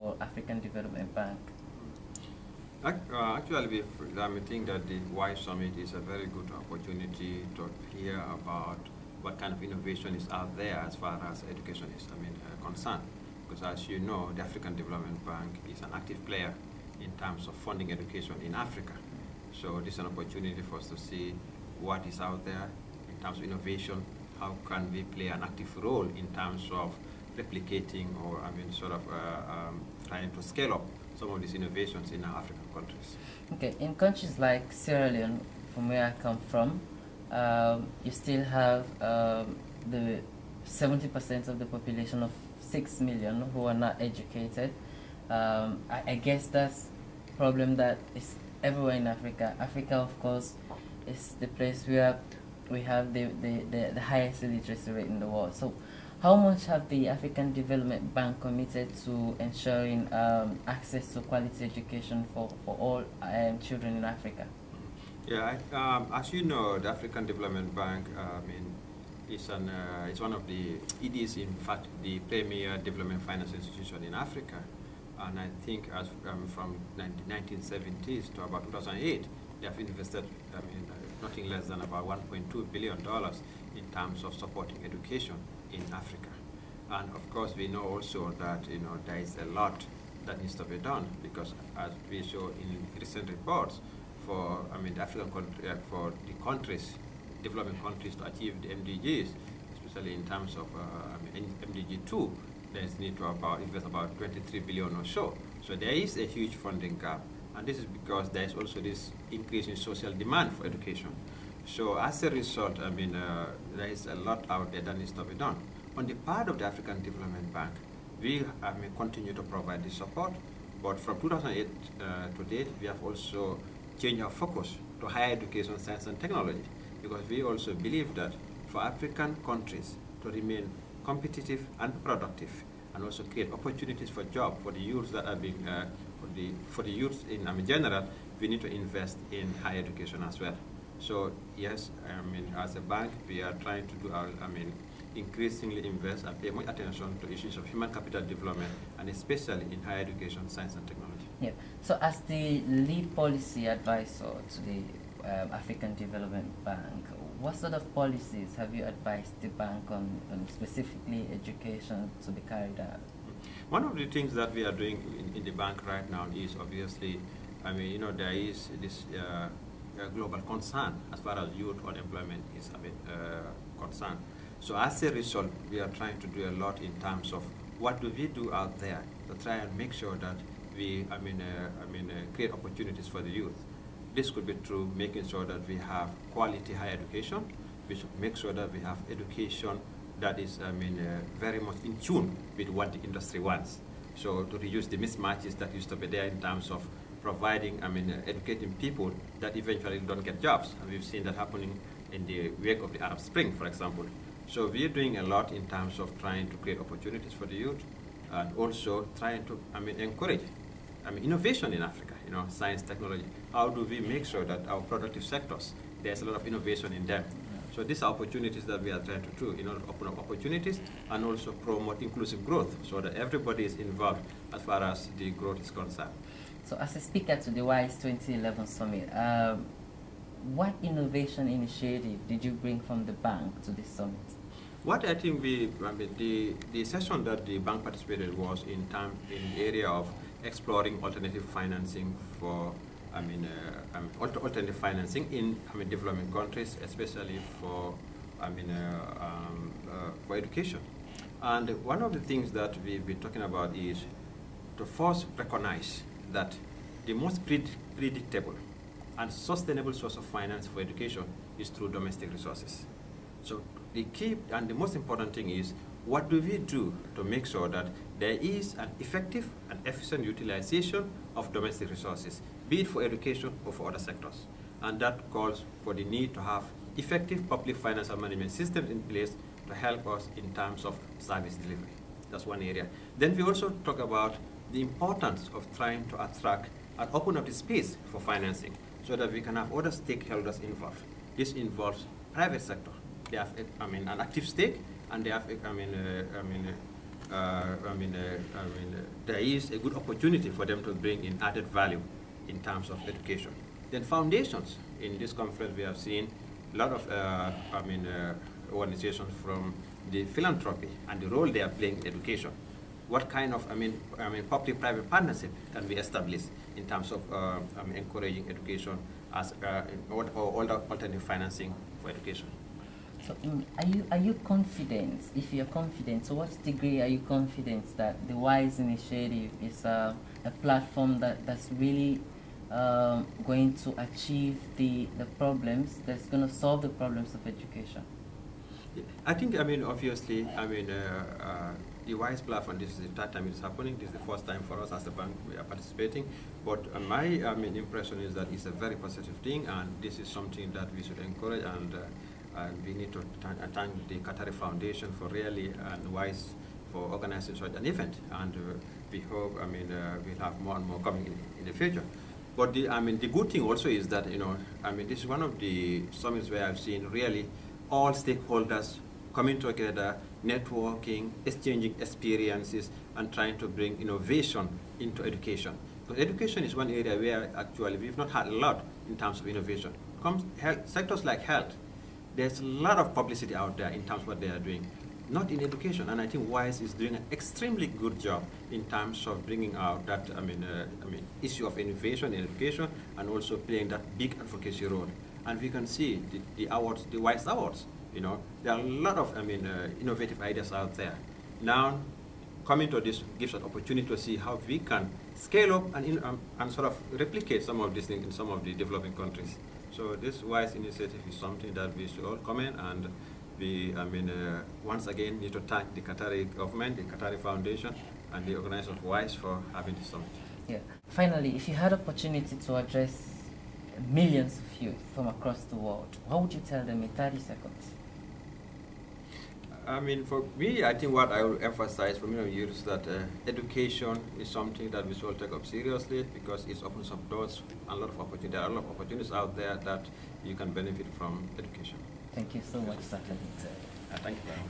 or African Development Bank? Actually, I think that the Y Summit is a very good opportunity to hear about what kind of innovation is out there as far as education is concerned. Because as you know, the African Development Bank is an active player in terms of funding education in Africa. So this is an opportunity for us to see what is out there in terms of innovation. How can we play an active role in terms of replicating or trying to scale up some of these innovations in our African countries. Okay, in countries like Sierra Leone, from where I come from, you still have the 70% of the population of 6 million who are not educated. I guess that's a problem that is everywhere in Africa. Africa, of course, is the place where we have the highest illiteracy rate in the world. So how much have the African Development Bank committed to ensuring access to quality education for all children in Africa? Yeah, as you know, the African Development Bank is one of the, it is in fact the premier development finance institution in Africa. And I think from the 1970s to about 2008, they have invested nothing less than about $1.2 billion in terms of supporting education in Africa. And of course, we know also that there is a lot that needs to be done, because as we show in recent reports, for the African for the countries, developing countries, to achieve the MDGs, especially in terms of MDG 2, there is need to invest about 23 billion or so. So there is a huge funding gap, and this is because there is also this increase in social demand for education. So as a result, there is a lot out there that needs to be done. On the part of the African Development Bank, we continue to provide the support, but from 2008 to date, we have also changed our focus to higher education, science and technology, because we also believe that for African countries to remain competitive and productive, and also create opportunities for jobs for the youth that are being, for the youth in general, we need to invest in higher education as well. So yes, as a bank, we are trying to do our, increasingly invest and pay much attention to issues of human capital development, and especially in higher education, science and technology. Yeah. So as the lead policy advisor to the African Development Bank, what sort of policies have you advised the bank on specifically education to be carried out? One of the things that we are doing in the bank right now is obviously, there is this global concern as far as youth unemployment is concerned. So as a result, we are trying to do a lot in terms of what do we do out there to try and make sure that we create opportunities for the youth. This could be through making sure that we have quality higher education. We should make sure that we have education that is very much in tune with what the industry wants. So to reduce the mismatches that used to be there in terms of providing, educating people that eventually don't get jobs. And we've seen that happening in the wake of the Arab Spring, for example. So we're doing a lot in terms of trying to create opportunities for the youth, and also trying to, encourage, innovation in Africa, science, technology. How do we make sure that our productive sectors, there's a lot of innovation in them? So these are opportunities that we are trying to do in order to open up opportunities and also promote inclusive growth so that everybody is involved as far as the growth is concerned. So as a speaker to the WISE 2011 Summit, what innovation initiative did you bring from the bank to this summit? What I think the session that the bank participated was in the area of exploring alternative financing for, alternative financing in developing countries, especially for education. And one of the things that we've been talking about is to first recognize that the most predictable and sustainable source of finance for education is through domestic resources. So the key and the most important thing is, what do we do to make sure that there is an effective and efficient utilization of domestic resources, be it for education or for other sectors? And that calls for the need to have effective public financial management systems in place to help us in terms of service delivery. That's one area. Then we also talk about the importance of trying to attract and open up the space for financing so that we can have other stakeholders involved. This involves private sector. They have an active stake, and they have there is a good opportunity for them to bring in added value in terms of education. Then foundations. In this conference, we have seen a lot of organizations from the philanthropy and the role they are playing in education. What kind of public-private partnership can we establish in terms of encouraging education as or the alternative financing for education? So, are you confident? If you're confident, to what degree are you confident that the WISE initiative is a platform that's really going to achieve the problems, that's going to solve the problems of education? I think, obviously, the WISE platform, this is the third time it's happening. This is the first time for us as a bank we are participating. But my impression is that it's a very positive thing, and this is something that we should encourage, and we need to thank the Qatari Foundation for really and WISE for organizing such an event. And we hope, we'll have more and more coming in the future. But the good thing also is that, this is one of the summits where I've seen really all stakeholders coming together, networking, exchanging experiences, and trying to bring innovation into education. Because education is one area where actually we've not had a lot in terms of innovation. Sectors like health, there's a lot of publicity out there in terms of what they are doing, not in education. And I think WISE is doing an extremely good job in terms of bringing out that issue of innovation in education, and also playing that big advocacy role. And we can see the awards, the WISE awards. There are a lot of innovative ideas out there. Now, coming to this gives us opportunity to see how we can scale up and sort of replicate some of these things in some of the developing countries. So this WISE initiative is something that we should all comment, and we, once again, need to thank the Qatari government, the Qatari Foundation, and the organizers of WISE for having this summit. Yeah. Finally, if you had opportunity to address millions of youth from across the world, what would you tell them in 30 seconds? For me, I think what I will emphasize for many youth is that education is something that we should take up seriously, because it opens up doors and a lot of opportunities. There are a lot of opportunities out there that you can benefit from education. Thank you so much, Sir. Thank you very much.